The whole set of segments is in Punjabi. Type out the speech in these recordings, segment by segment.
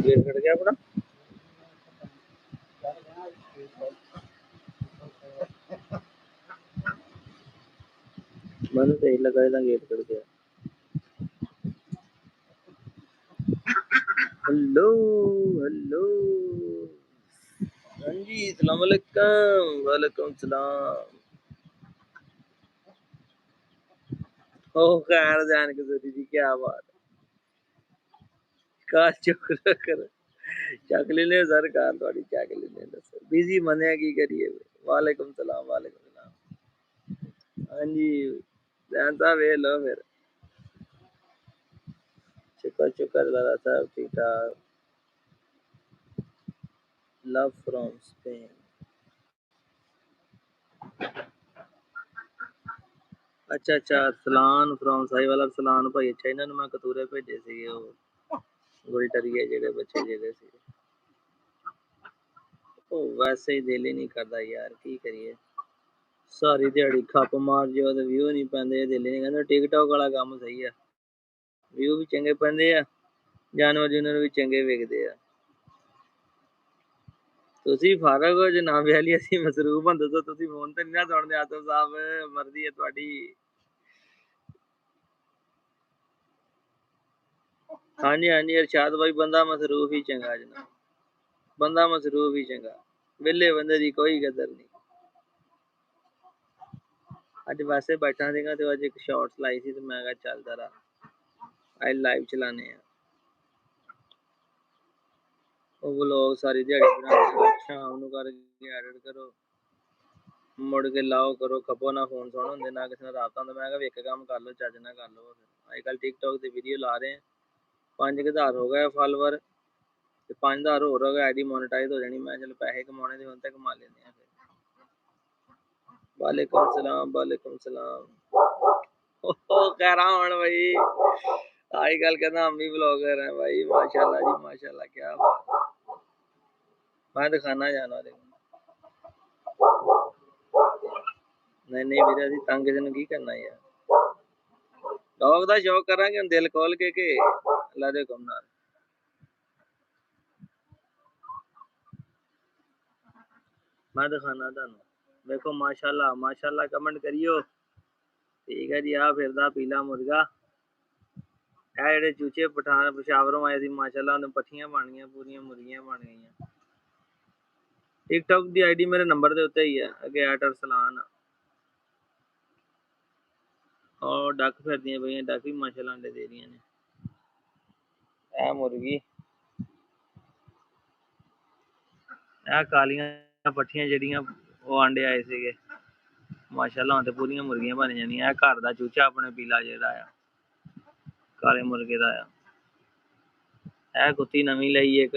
गेट कट गया अपना। मैंने सही लगा था गेट कट गया। हेलो हेलो, हाँ जी, अस्सलाम वालेकुम। वालेकुम सलाम। ओ खैर जान के सरी जी, क्या बात है। कार चुक कर चक लेने सर, कार थोड़ी चक लेने दसो, बिजी मने की करिए। वालेकुम सलाम वालेकुम सलाम। हाँ जी ध्यान साहब, वे लो फिर। शुक्र शुक्र दादा साहब, ठीक ठाक। Love from Spain. अच्छा अच्छा, सलान फ्रॉम साहिवाल। सलान भाई, अच्छा इन्होंने मैं कतूरे भेजे ਸੀਗੇ, ਉਹ ਗੁਲਟਰੀਏ ਜਿਹੜੇ ਬੱਚੇ ਜਿਹੜੇ ਸੀ। ਉਹ ਵੈਸੇ ਹੀ ਦਿਲ ਹੀ ਨਹੀਂ ਕਰਦਾ ਯਾਰ, ਕੀ ਕਰੀਏ। ਸਾਰੀ ਦਿਹਾੜੀ ਖੱਪ ਮਾਰ ਜਿਓ ਤੇ ਵਿਊ ਨਹੀਂ ਪੈਂਦੇ, ਦਿਲ ਹੀ ਨਹੀਂ ਕਹਿੰਦਾ। ਟਿਕਟੌਕ ਵਾਲਾ ਕੰਮ ਸਹੀ ਆ, ਵਿਊ ਵੀ ਚੰਗੇ ਪੈਂਦੇ ਆ, ਜਾਨਵਰ ਜੂਨਵਰ ਵੀ ਚੰਗੇ ਵਿਕਦੇ ਆ। ਤੁਸੀਂ ਫਾਰਗ ਹੋ ਜਨਾਬ ਵਾਲੀ, ਅਸੀਂ ਮਸਰੂਫ ਹਾਂ। ਦੱਸੋ ਤੁਸੀਂ ਫੋਨ ਤੇ ਨਹੀਂ ਨਾ ਸੁਣਦੇ ਆਤਮ ਸਾਹਿਬ, ਮਰਜ਼ੀ ਹੈ ਤੁਹਾਡੀ। ਹਾਂਜੀ ਹਾਂਜੀ ਅਰਸ਼ਾਦ ਭਾਈ, ਬੰਦਾ ਮਸਰੂਫ ਹੀ ਚੰਗਾ ਜਨਾਬ, ਬੰਦਾ ਮਸਰੂਫ ਹੀ ਚੰਗਾ, ਵਿਹਲੇ ਬੰਦੇ ਦੀ ਕੋਈ ਕਦਰ ਨਹੀਂ। ਅੱਜ ਵੈਸੇ ਬੈਠਾ ਸੀਗਾ ਤੇ ਅੱਜ ਇੱਕ ਸ਼ਾਰਟਸ ਲਾਈ ਸੀ ਤੇ ਮੈਂ ਕਿਹਾ ਚੱਲ ਜਰਾ ਅੱਜ ਲਾਈਵ ਚਲਾਨੇ ਆ। ਉਹ ਵਲੋਗ ਸਾਰੀ ਦਿਹਾੜੀ ਬਣਾ, ਸ਼ਾਮ ਨੂੰ ਕਰਕੇ ਐਡਿਟ ਕਰੋ, ਮੁੜ ਕੇ ਲਾਓ ਕਰੋ, ਖਪੋ ਨਾ ਫੋਨ ਸੁਣ ਹੁੰਦੇ ਨਾ ਕਿਸੇ ਨਾਲ ਰਾਬਤਾ ਹੁੰਦਾ। ਮੈਂ ਕਿਹਾ ਇੱਕ ਕੰਮ ਕਰ ਲਓ, ਚੱਜ ਨਾਲ ਕਰ ਲਓ। ਅੱਜ ਕੱਲ੍ਹ ਟਿਕਟੌਕ ਤੇ ਵੀਡੀਓ ਲਾ ਰਹੇ ਆ, 5000 ਹੋ ਗਏ ਫਾਲੋਵਰ ਤੇ 5000 ਹੋਰ ਹੋ ਗਏ, ਆਈਡੀ ਮੋਨੇਟਾਈਜ਼ ਹੋ ਜਾਣੀ। ਮੈਂ ਚਲ ਪੈਸੇ ਕਮਾਉਣੇ ਤੇ ਹੁਣ ਤੱਕ ਕਮਾ ਲੈਂਦੇ ਆ। ਫਿਰ वालेकुम सलाम वालेकुम सलाम। कह रहा हूँ भाई, आजकल कहना हम भी ब्लॉगर हैं भाई, माशाल्लाह जी माशाल्लाह, क्या बात। मैं दिखाना जाना नहीं नहीं वीर, अभी तंग किसी की करना यार, डॉग का शौक करा कि दिल खोल के अल्लाह दे हुक्म नाल। मैं दिखाना तुहानू, देखो माशाल्लाह माशाल्लाह, कमेंट करियो। ठीक है जी, आ फिरदा पीला मुर्गा, ਇਹ ਜਿਹੜੇ ਚੂਚੇ ਪਠਾਨ ਪਸ਼ਾਵਰੋਂ ਆਏ ਸੀ, ਮਾਸ਼ਾਅੱਲਾ ਉਹਨੇ ਪੱਠੀਆਂ ਬਣ ਗਈਆਂ, ਪੂਰੀਆਂ ਮੁਰਗੀਆਂ ਬਣ ਗਈਆਂ। ਟਿਕਟੌਕ ਦੀ ਆਈਡੀ ਮੇਰੇ ਨੰਬਰ ਦੇ ਉੱਤੇ ਹੀ ਹੈ, ਅੱਗੇ @ਅਰਸਲਾਨ। ਔਰ ਡੱਕ ਫਿਰਦੀਆਂ ਪਈਆਂ, ਡੱਕ ਵੀ ਮਾਸ਼ਾਅੱਲਾ ਅੰਡੇ ਦੇ ਰਹੀਆਂ ਨੇ। ਇਹ ਮੁਰਗੀ, ਇਹ ਕਾਲੀਆਂ ਪੱਠੀਆਂ ਜਿਹੜੀਆਂ ਉਹ ਆਂਡੇ ਆਏ ਸੀਗੇ, ਮਾਸ਼ਾਅੱਲਾ ਹੁਣ ਤੇ ਪੂਰੀਆਂ ਮੁਰਗੀਆਂ ਬਣ ਜਾਂਦੀਆਂ। ਇਹ ਘਰ ਦਾ ਚੂਚਾ ਆਪਣੇ ਪੀਲਾ ਜਿਹੜਾ ਆ, ਕਾਲੇ ਮੁਰਗੇ ਦਾ ਆ। ਇਹ ਕੁੱਤੀ ਨਵੀਂ ਲਈ ਇੱਕ,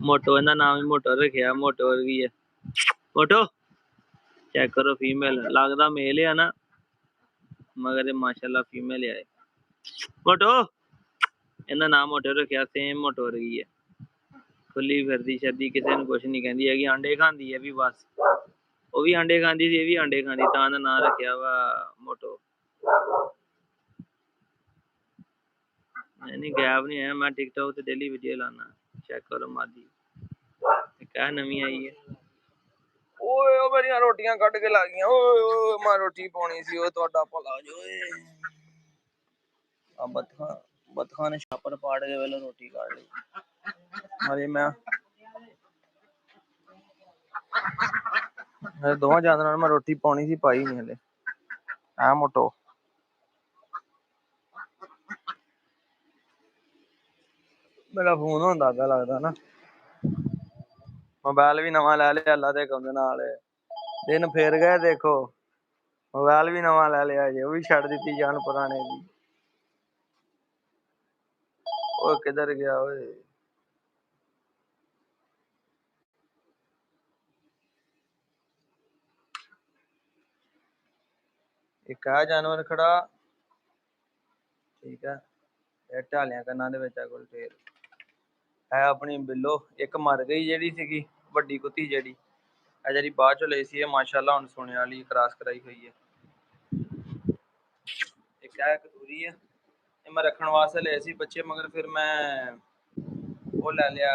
ਮੋਟੋ, ਇਹਦਾ ਨਾਮ ਹੀ ਮੋਟੋ ਰੱਖਿਆ, ਮੋਟੋ ਵਰਗੀ ਹੈ। ਮੋਟੋ ਚੈੱਕ ਕਰੋ, ਫੀਮੇਲ ਲੱਗਦਾ ਮੇਲ ਆ ਨਾ, ਮਗਰ ਮਾਸ਼ਾਅੱਲਾ ਫੀਮੇਲ ਆ। ਮੋਟੋ, ਇਹਦਾ ਨਾਮ ਮੋਟੋ ਰੱਖਿਆ, ਸੇਮ ਮੋਟੋ ਵਰਗੀ ਹੈ, ਖੁੱਲੀ ਫਿਰਦੀ ਸ਼ਰਦੀ, ਕਿਸੇ ਨੂੰ ਕੁਛ ਨਹੀਂ ਕਹਿੰਦੀ ਹੈਗੀ। ਆਂਡੇ ਖਾਂਦੀ ਹੈ ਵੀ ਬਸ, ਉਹ ਵੀ ਆਂਡੇ ਖਾਂਦੀ ਸੀ, ਇਹ ਵੀ ਆਂਡੇ ਖਾਂਦੀ, ਤਾਂ ਇਹਦਾ ਨਾਂ ਰੱਖਿਆ ਵਾ ਮੋਟੋ। नहीं गैप नहीं है, मैं टिकटॉक ਤੇ डेली वीडियो लाना, चेक करो मादी। क्या नवी आई है, ਓਏ ਉਹ ਮੇਰੀਆਂ ਰੋਟੀਆਂ ਕੱਢ ਕੇ ਲਾ ਗਈਆਂ। ਓਏ ਓਏ ਮੈਂ ਰੋਟੀ ਪਾਉਣੀ ਸੀ, ਉਹ ਤੁਹਾਡਾ ਭਲਾ ਜੋ ਓਏ ਆ ਬਤਖਾਂ ਨੇ ਛਾਪਰ ਪਾੜ ਕੇ ਵੇਲੇ ਰੋਟੀ ਕੱਢ ਲਈ। ਹਰੇ ਮੈਂ ਦੋਵਾਂ ਜਾਨਵਰਾਂ ਨੂੰ ਮੈਂ ਰੋਟੀ ਪਾਉਣੀ ਸੀ, ਪਾਈ ਨਹੀਂ ਹਲੇ। ਆ ਮੋਟੋ मेरा फोन ਹੁੰਦਾ ਪਿਆ ਲੱਗਦਾ ਨਾ, मोबाइल भी नवा ले लिया अल्लाह दे हुक्म दे नाल। दिन फिर गए देखो, मोबाइल भी नवा ले लिया जी, वो भी छड़ दी जान पुराने दी। ओ किधर गया ओए, एक है जानवर खड़ा, ठीक है, ढालियां कन्ना दे विच कोल ढेर है अपनी बिल्लो। एक मर गई जेड़ी सीगी वड्डी कुत्ती जेड़ी, ਇਹ ਜਿਹੜੀ ਬਾਅਦ ਚੋਂ ਲਈ ਸੀ, ਇਹ ਮਾਸ਼ਾਅੱਲਾ ਹੁਣ ਸੋਨੇ ਵਾਲੀ ਕ੍ਰਾਸ ਕਰਾਈ ਹੋਈ ਹੈ। ਇੱਕ ਹੈ ਕਤੂਰੀ ਹੈ, ਇਹ ਮੈਂ ਰੱਖਣ ਵਾਸਤੇ ਲਏ ਸੀ ਬੱਚੇ, ਮਗਰ ਫਿਰ ਮੈਂ वो लै लिया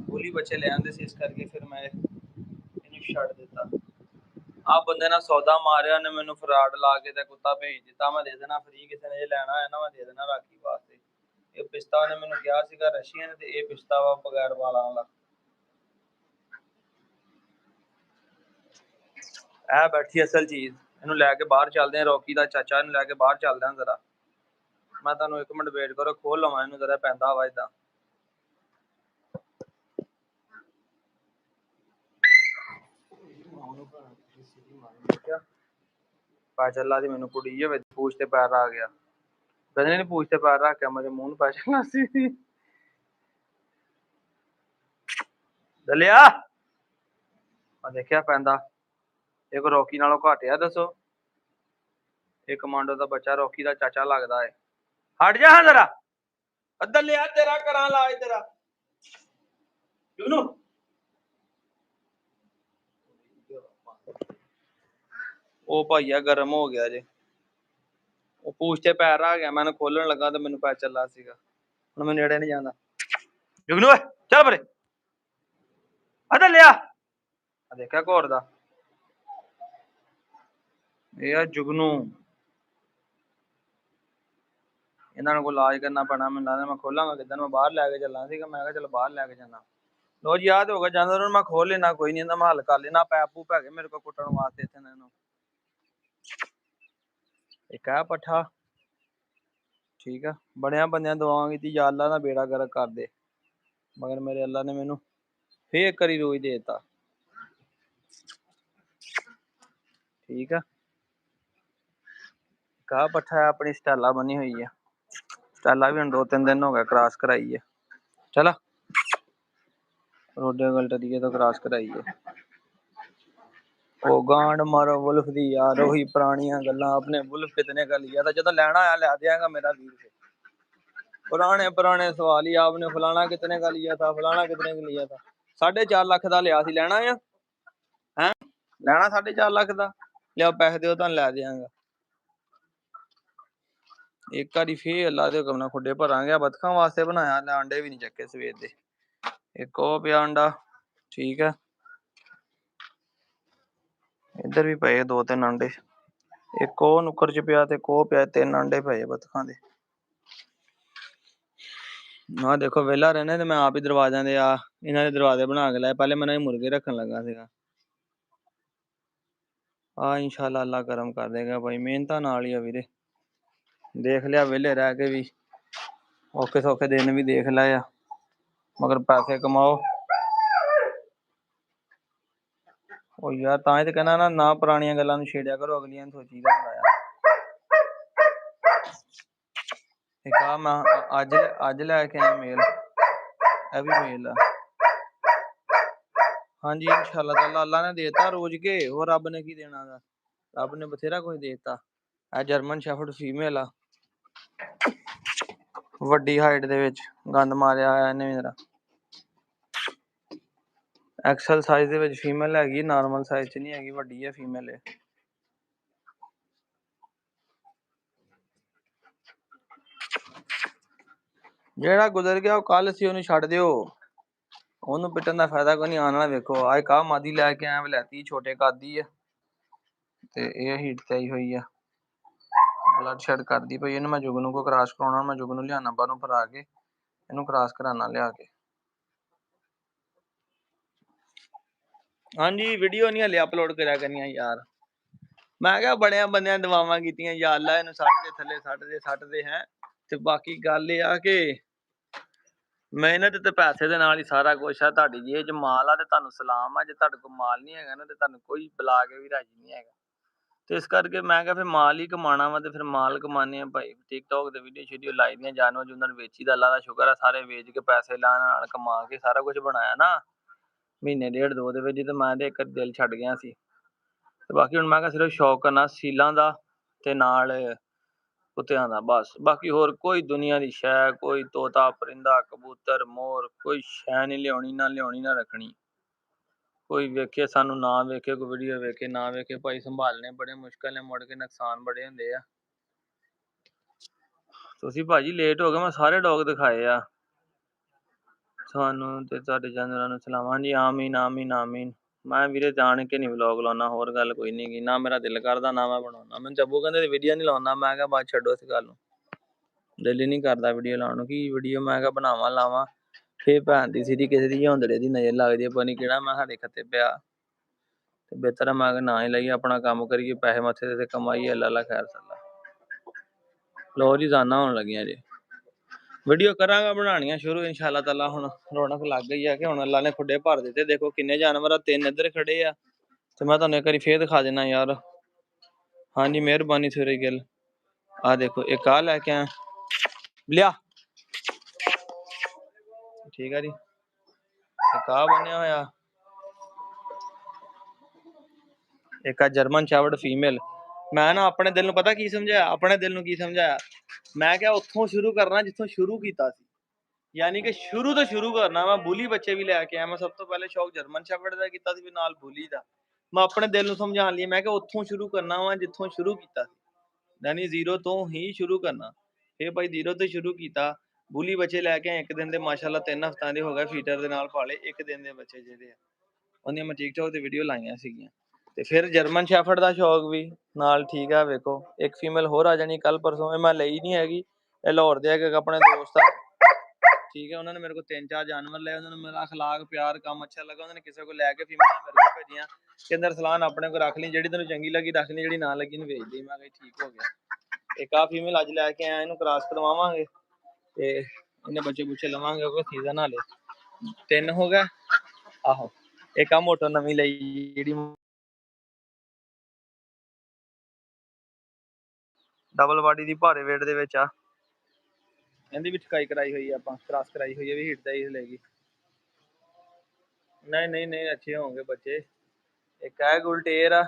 गोली बच्चे ले आंदे सी, इस करके फिर मैं इन्हू छड्ड दिता। आ बंदे ने सौदा मारिया ने मैनू फराड ला के ते कुत्ता भेज दिता। मैं दे देना फ्री, किसी ने जे लैना है ना मैं दे देना राखी वास्ते। ये पिस्ता ने मैनू कहा सीगा रशियन ते ये पिस्ता वा बगैर वाला वाला। ए बैठी असल चीज, इनू लैके बाहर चलते हैं। रॉकी दा चाचा, इनू लैके बाहर चलते हैं जरा। मैं तुहानू 1 मिनट वेट करो, खोल लवां इनू जरा, पैंदा हवा इदां। चला दी मैनू कुड़ी है पूछ ते पैर आ गया। कदे नहीं पूछ ते पैर रख के मेरे मुंह पै चलना सी। दलिया मैं देखिया पैंदा। एक रॉकी नालों घट है दसो। एक कमांडो दा बच्चा रॉकी दा चाचा लगदा है। हट जा हाँ जरा, दलिया तेरा करा लाज तेरा जुगनू। ओ भाईया गर्म हो गया जे, वो पूछ ते पैर आ गया। मैंने खोलन लगा तो मैनू पै चला सीगा। हुण मैं नेड़े नहीं जांदा। जुगनू चल परे दलिया। देखा घोर दा ये जुगनू, इन्होंने को इलाज करना पैना। मैं लगता मैं खोलांगा किधर, मैं बाहर लैके चलना सीगा। मैं कहा चलो बाहर लैके जाना। लो जी याद होगा जाना, मैं खोल लेना, कोई नहीं मैं हल कर लेना। पैप पूप है मेरे को कुटन वास्ते इतने। एक है पट्ठा, ठीक है। बड़िया बंदियां दुआवां की या अल्लाह ना बेड़ा गर्क कर दे, मगर मेरे अल्लाह ने मैनू फिर करी रोज देता, ठीक है। कहा पट्ठा अपनी स्टाइला बनी हुई है। स्टाइला भी हम 2-3 दिन हो गए क्रॉस कराई है। चला रोडे गलटरिए तो क्रॉस कराई है। ओ गांड मारो वुल्फ दी यार, वही पुरानियां गल्लां। अपने वुल्फ कितने का लिया था, जो लेना आया ला देगा मेरा वीर से। पुराने पुराने सवाल ही, आपने फलाना कितने का लिया था, फलाना कितने का लिया था। 4.5 लाख का लिया सी, लेना है हैं, लेना 4.5 लाख का लिया, पैसे दो तो लै देंगा। एक बारी फिर अल्लाह दे हुक्म नाल खुड्डे भरांगे। बतखां वास्ते बनाया, अंडे भी नहीं चक्के सवेर दे। एक ओ पिया अंडा, ठीक है। इधर भी पे 2-3 अंडे। एक ओ नुक्कर च पिया ते को पिया, 3 अंडे पे बतखां दे। हाँ देखो वेला रहने तो मैं आप ही दरवाजा दे इन्हों ने दरवाजे बना के लाए। पहले मैंने मुर्गे रखन लगा सीगा। इंशाल्लाह अल्लाह करम कर देगा भाई, मेहनत नाल ही है वीरे। देख लिया वेले रह के भी, औखे सौखे दिन भी देख लिया, मगर पैसे कमाओ। ओ यार तां ही तो कहना ना पुरानियां गल्लां नूं छेड़िया करो, अगलियां सोचीदा हुंदा आ। एक आ मैं अज लैके आया मेल, ए भी मेल आ। हाँ जी इंशाल्लाह ताला अल्लाह ने देता रोज के, और रब ने की देना दा, रब ने बथेरा कुछ देता। ए जर्मन शेफर्ड फीमेल आ, वड्डी हाइट दे विच गंद मारिया होया इन्हें मेरा। एक्सल साइज दे विच फीमेल हैगी, नॉर्मल साइज च नहीं हैगी, वड्डी है फीमेल है। जेड़ा गुजर गया वो कल सी, ओनू छड्ड दिओ। ओनू पिटन दा फायदा कोई नहीं, आने वाला देखो। आज कहा मादी लैके आया, वलैती छोटे कद दी है ते ये हीट ते आई हुई है, ब्लड शेड कर दी पई। इन्हू मैं जुगनू को क्रॉस कराउणा, मैं जुगनू लियाना बाहरों भरा के, इन्हू क्रॉस कराना लिया के। हाँ जी वीडियो नहीं हले अपलोड करा करनियां यार। मैं क्या बड़िया बंदियां दुआवां कीतियां, या अल्लाह इन्हू सट दे थल्ले, सट दे हैं। ते बाकी गल ये आ कि मेहनत ते पैसे दे नाल ही सारा कुछ है। तुहाडी जेब च माल आ ते तुहानू सलाम आ, जे तुहाडे कोल माल नहीं हैगा ना ते तुहानू कोई बुला के भी राजी नहीं हैगा। ते इस करके मैं क्या फिर माल ही कमाना वा, ते फिर माल कमाने भाई। टिकटॉक ते वीडियो शीडियो लाई दियां, जानवर जुनवर बेची दा, अल्लाह दा शुकर है सारे बेच के पैसे नाल कमा के सारा कुछ बनाया ना महीने 1.5-2 दे विच, ते मैं ते इक दिल छड्ड गया सी। ते बाकी हुण मैं सिर्फ शौक करना सीलां दा ते नाल कुत्तियां दा बस। बाकी होर कोई दुनिया दी शै, कोई तोता परिंदा कबूतर मोर कोई शै नहीं लियाउणी, ना लियाउणी ना रखनी। कोई वेखे सानू ना वेखे, कोई वीडियो वेखे ना वेखे, भाई संभालने बड़े मुश्किल ने, मुड़ के नुकसान बड़े हुंदे आ। तुसीं भाजी लेट हो गए, मैं सारे डॉग दिखाए आ। ਤੁਹਾਨੂੰ ਤੇ ਤੁਹਾਡੇ ਜਾਨਵਰਾਂ ਨੂੰ ਸਲਾਮ। ਹਾਂਜੀ ਆਮੀਨ ਆਮੀਨ ਆਮੀਨ। ਮੈਂ ਵੀਰੇ ਜਾਣ ਕੇ ਨਹੀਂ ਵਲੌਗ ਲਾਉਣਾ, ਹੋਰ ਗੱਲ ਕੋਈ ਨਹੀਂ ਗੀ। ਨਾ ਮੇਰਾ ਦਿਲ ਕਰਦਾ ਨਾ ਮੈਂ ਬਣਾਉਣਾ। ਮੈਨੂੰ ਜੱਬੂ ਕਹਿੰਦੇ ਵੀਡੀਓ ਨਹੀਂ ਲਾਉਂਦਾ, ਮੈਂ ਕਿਹਾ ਬਸ ਛੱਡੋ ਇਸ ਗੱਲ ਨੂੰ। ਦਿਲ ਹੀ ਨਹੀਂ ਕਰਦਾ ਵੀਡੀਓ ਲਾਉਣ ਨੂੰ। ਕੀ ਵੀਡੀਓ ਮੈਂ ਕਿਹਾ ਬਣਾਵਾਂ ਲਾਵਾਂ, ਫੇਰ ਭੈਣ ਦੀ ਸਿੱਧੀ ਕਿਸੇ ਦੀ ਹੁੰਦੜੇ ਦੀ ਨਜ਼ਰ ਲੱਗਦੀ ਪਤਾ ਨਹੀਂ ਕਿਹੜਾ ਮੈਂ ਸਾਡੇ ਖੱਤੇ ਪਿਆ। ਤੇ ਬਿਹਤਰ ਆ ਮੈਂ ਕਿਹਾ ਨਾ ਹੀ ਲਈਏ, ਆਪਣਾ ਕੰਮ ਕਰੀਏ, ਪੈਸੇ ਮੱਥੇ ਤੇ ਕਮਾਈਏ, ਅੱਲਾ ਅੱਲਾ ਖੈਰ ਸੱਲਾ। ਲੋ ਜੀ ਜ਼ਾਨਾ ਹੋਣ ਲੱਗੀਆਂ ਜੀ। ਵੀਡੀਓ ਕਰਾਂਗਾ ਬਣਾਉਣੀਆਂ ਸ਼ੁਰੂ ਇਨਸ਼ਾਅੱਲਾ ਤਾਲਾ। ਹੁਣ ਰੌਣਕ ਲੱਗ ਗਈ ਹੈ ਕਿ ਹੁਣ ਅੱਲਾ ਨੇ ਖੁੱਡੇ ਭਰ ਦਿੱਤੇ। ਦੇਖੋ ਕਿੰਨੇ ਜਾਨਵਰ ਆ, 3 ਇੱਧਰ ਖੜੇ ਆ ਤੇ ਮੈਂ ਤੁਹਾਨੂੰ ਇੱਕ ਵਾਰੀ ਫੇਰ ਦਿਖਾ ਦੇਣਾ ਯਾਰ। ਹਾਂਜੀ ਮਿਹਰਬਾਨੀ ਸਵੇਰੇ ਗਿੱਲ। ਆਹ ਦੇਖੋ ਇੱਕ ਆਹ ਲੈ ਕੇ ਆਇਆ ਲਿਆ, ਠੀਕ ਆ ਜੀ। ਇੱਕ ਆਹ ਬਣਿਆ ਹੋਇਆ, ਇੱਕ ਆ ਜਰਮਨ ਸ਼ੈਫਰਡ ਫੀਮੇਲ। ਮੈਂ ਨਾ ਆਪਣੇ ਦਿਲ ਨੂੰ ਪਤਾ ਕੀ ਸਮਝਾਇਆ, ਆਪਣੇ ਦਿਲ ਨੂੰ ਕੀ ਸਮਝਾਇਆ, ਮੈਂ ਕਿਹਾ ਉੱਥੋਂ ਸ਼ੁਰੂ ਕਰਨਾ ਜਿੱਥੋਂ ਸ਼ੁਰੂ ਕੀਤਾ ਸੀ, ਯਾਨੀ ਕਿ ਸ਼ੁਰੂ ਤੋਂ ਸ਼ੁਰੂ ਕਰਨਾ। ਮੈਂ ਬੁਲੀ ਬੱਚੇ ਵੀ ਲੈ ਕੇ ਆਇਆ। ਮੈਂ ਸਭ ਤੋਂ ਪਹਿਲੇ ਸ਼ੌਕ ਜਰਮਨ ਸ਼ੈਫਰਡ ਦਾ ਕੀਤਾ ਸੀ, ਵੀ ਨਾਲ ਬੁਲੀ ਦਾ। ਮੈਂ ਆਪਣੇ ਦਿਲ ਨੂੰ ਸਮਝਾਉਣ ਲਈ ਮੈਂ ਕਿਹਾ ਉੱਥੋਂ ਸ਼ੁਰੂ ਕਰਨਾ ਵਾ ਜਿੱਥੋਂ ਸ਼ੁਰੂ ਕੀਤਾ ਸੀ, ਯਾਨੀ ਜ਼ੀਰੋ ਤੋਂ ਹੀ ਸ਼ੁਰੂ ਕਰਨਾ। ਇਹ ਭਾਈ ਜ਼ੀਰੋ ਤੋਂ ਸ਼ੁਰੂ ਕੀਤਾ। ਬੁਲੀ ਬੱਚੇ ਲੈ ਕੇ ਆਏ ਇੱਕ ਦਿਨ ਦੇ, ਮਾਸ਼ਾਅੱਲਾ 3 ਹਫ਼ਤਿਆਂ ਦੇ ਹੋ ਗਏ, ਫੀਟਰ ਦੇ ਨਾਲ ਪਾਲੇ। ਇੱਕ ਦਿਨ ਦੇ ਬੱਚੇ ਜਿਹੜੇ ਆ ਉਹਦੀਆਂ ਮੈਂ ਟਿਕਟੋਕ ਤੇ ਵੀਡੀਓ ਲਾਈਆਂ ਸੀਗੀਆਂ। ਤੇ ਫਿਰ ਜਰਮਨ ਸ਼ੈਫਰਡ ਦਾ ਸ਼ੌਕ ਵੀ ਨਾਲ, ਠੀਕ ਆ। ਵੇਖੋ ਇੱਕ ਫੀਮੇਲ ਹੋਰ ਆ ਜਾਣੀ ਕੱਲ ਪਰਸੋਂ। ਮੈਂ ਲਈ ਨਹੀਂ ਹੈਗੀ, ਇਹ ਲਾਹੌਰ ਦੇ ਇੱਕ ਆਪਣੇ ਦੋਸਤ ਆ, ਠੀਕ ਹੈ। ਉਹਨਾਂ ਨੇ ਮੇਰੇ ਕੋਲ 3-4 ਜਾਨਵਰ ਲਏ। ਉਹਨਾਂ ਨੂੰ ਮੇਰਾ ਅਖਲਾਕ ਪਿਆਰ ਕੰਮ ਅੱਛਾ ਲੱਗਾ, ਉਹਨਾਂ ਨੇ ਕਿਸੇ ਕੋਲ ਲੈ ਕੇ ਫੀਮੇਲ ਮੇਰੇ ਕੋਲ ਭੇਜੀਆਂ। ਕਹਿੰਦੇ ਅਰਸਲਾਨ ਆਪਣੇ ਕੋਲ ਰੱਖ ਲਈ, ਜਿਹੜੀ ਤੈਨੂੰ ਚੰਗੀ ਲੱਗੀ ਰੱਖ ਲਈ, ਜਿਹੜੀ ਨਾ ਲੱਗੀ ਨੂੰ ਵੇਚ ਦੇ। ਮੈਂ ਕਿਹਾ ਠੀਕ ਹੋ ਗਿਆ। ਇੱਕ ਆ ਫੀਮੇਲ ਅੱਜ ਲੈ ਕੇ ਆਇਆ, ਇਹਨੂੰ ਕ੍ਰਾਸ ਕਰਵਾਵਾਂਗੇ ਤੇ ਇਹਨੇ ਬੱਚੇ ਬੁੱਚੇ ਲਵਾਂਗੇ, ਉਹ ਸੀਜ਼ਨ ਹਾਲੇ 3 ਹੋ ਗਿਆ। ਆਹੋ ਇੱਕ ਆ ਮੋਟੋ ਨਵੀਂ ਲਈ ਜਿਹੜੀ ਡਬਲ ਬਾਡੀ ਦੀ ਭਾਰੇ ਵੇਟ ਦੇ ਵਿੱਚ ਆ। ਇਹਦੀ ਵੀ ਠਕਾਈ ਕਰਾਈ ਹੋਈ ਆ, ਆਪਾਂ ਕ੍ਰਾਸ ਕਰਾਈ ਹੋਈ ਹੈ, ਵੀ ਹੀਟ ਦਾ ਹੀ ਲੈਗੀ। ਨਹੀਂ ਨਹੀਂ ਨਹੀਂ ਅੱਛੇ ਹੋਣਗੇ ਬੱਚੇ। ਇੱਕ ਹੈ ਗੁਲਟੇਰ ਆ,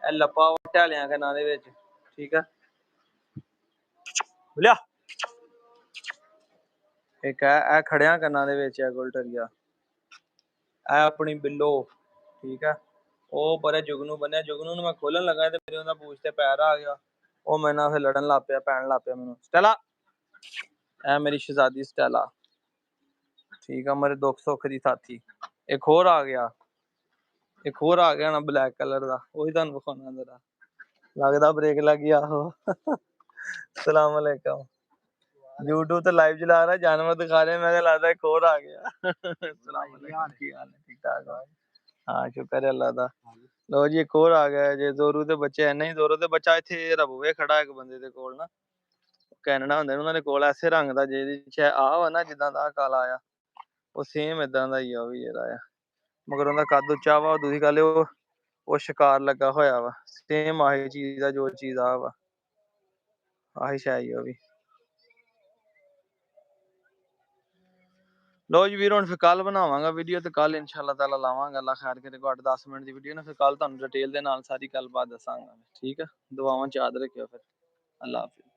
ਇਹ ਲੱਪਾ ਢਾਲਿਆਂ ਕੰਨਾਂ ਦੇ ਵਿੱਚ, ਠੀਕ ਆ ਲਿਆ। ਇੱਕ ਹੈ ਇਹ ਖੜਿਆਂ ਕੰਨਾਂ ਦੇ ਵਿੱਚ ਹੈ ਗੁਲਟਰੀਆ। ਇਹ ਆਪਣੀ ਬਿੱਲੋ, ਠੀਕ ਆ। ਉਹ ਪਰੇ ਜੁਗਨੂ ਬੰਨਿਆ, ਜੁਗਨੂ ਨੂੰ ਮੈਂ ਖੋਲਣ ਲੱਗਾ ਤੇ ਮੇਰੇ ਉਹਦਾ ਪੂਛ ਤੇ ਪੈਰ ਆ ਗਿਆ। ਉਹ ਮੇਰੇ ਨਾਲ ਫਿਰ ਲੜਨ ਲੱਗ ਪਿਆ, ਪੈਣ ਲੱਗ ਪਿਆ ਮੈਨੂੰ। ਸਟੈਲਾ, ਇਹ ਮੇਰੀ ਸ਼ਹਜ਼ਾਦੀ ਸਟੈਲਾ, ਠੀਕ ਆ, ਮੇਰੇ ਦੁੱਖ ਸੁੱਖ ਦੀ ਸਾਥੀ। ਇੱਕ ਹੋਰ ਆ ਗਿਆ, ਇੱਕ ਹੋਰ ਆ ਗਿਆ ਨਾ ਬਲੈਕ ਕਲਰ ਦਾ, ਉਹੀ ਤੁਹਾਨੂੰ ਵਿਖਾਉਣਾ ਜਰਾ। ਲੱਗਦਾ ਬ੍ਰੇਕ ਲੱਗ ਗਈ। ਆਹੋ ਸਲਾਮ ਅਲੈਕਮ। YouTube ਤੇ ਲਾਈਵ ਚਲਾ ਰਿਹਾ, ਜਾਨਵਰ ਦਿਖਾ ਰਿਹਾ। ਮੈਂ ਕਿਹਾ ਲੱਗਦਾ ਇੱਕ ਹੋਰ ਆ ਗਿਆ। ਸਲਾਮ ਅਲੈਕਮ, ਕੀ ਹਾਲ ਹੈ? ਠੀਕ ਠਾਕ ਆ? ਹਾਂ ਸ਼ੁਕਰ ਹੈ ਅੱਲਾ ਦਾ। ਲੋ ਜੀ ਇੱਕ ਹੋਰ ਆ ਗਿਆ ਜੇ ਜ਼ੋਰੂ ਦੇ ਬੱਚੇ। ਐ ਨਹੀਂ ਜ਼ੋਰੂ ਦੇ ਬੱਚਾ ਇੱਥੇ ਰਬੂਏ ਖੜਾ ਇੱਕ ਬੰਦੇ ਦੇ ਕੋਲ ਨਾ, ਕੈਨੇਡਾ ਹੁੰਦੇ ਨੇ ਉਹਨਾਂ ਦੇ ਕੋਲ। ਐਸੇ ਰੰਗ ਦਾ ਜਿਹਦੀ ਆਹ ਵਾ ਨਾ, ਜਿੱਦਾਂ ਦਾ ਕਾਲਾ ਆ, ਉਹ ਸੇਮ ਏਦਾਂ ਦਾ ਹੀ ਆ ਉਹ ਵੀ ਜਿਹੜਾ ਆ, ਮਗਰ ਉਹਦਾ ਕੱਦ ਉੱਚਾ ਵਾ। ਦੂਜੀ ਗੱਲ ਉਹ ਸ਼ਿਕਾਰ ਲੱਗਾ ਹੋਇਆ ਵਾ, ਸੇਮ ਆਹੀ ਚੀਜ਼ ਦਾ ਜੋ ਚੀਜ਼ ਆ ਵਾ, ਆਹੀ ਸ਼ਾਇ ਉਹ ਵੀ। ਲੋ ਜੀ ਵੀਰ ਹੁਣ ਫਿਰ ਕੱਲ ਬਣਾਵਾਂਗਾ ਵੀਡੀਓ, ਤੇ ਕੱਲ ਇਨਸ਼ਾਅੱਲਾ ਤਾਲਾ ਲਾਵਾਂਗਾ। ਅੱਲਾ ਖੈਰ ਕਰੇ, 8-10 ਮਿੰਟ ਦੀ ਵੀਡੀਓ ਨਾ, ਫਿਰ ਕੱਲ ਤੁਹਾਨੂੰ ਡਿਟੇਲ ਦੇ ਨਾਲ ਸਾਰੀ ਗੱਲਬਾਤ ਦੱਸਾਂਗਾ, ਠੀਕ ਹੈ। ਦੁਆਵਾਂ ਚ ਯਾਦ ਰੱਖਿਓ ਫਿਰ। ਅੱਲਾ ਹਾਫਿਜ਼।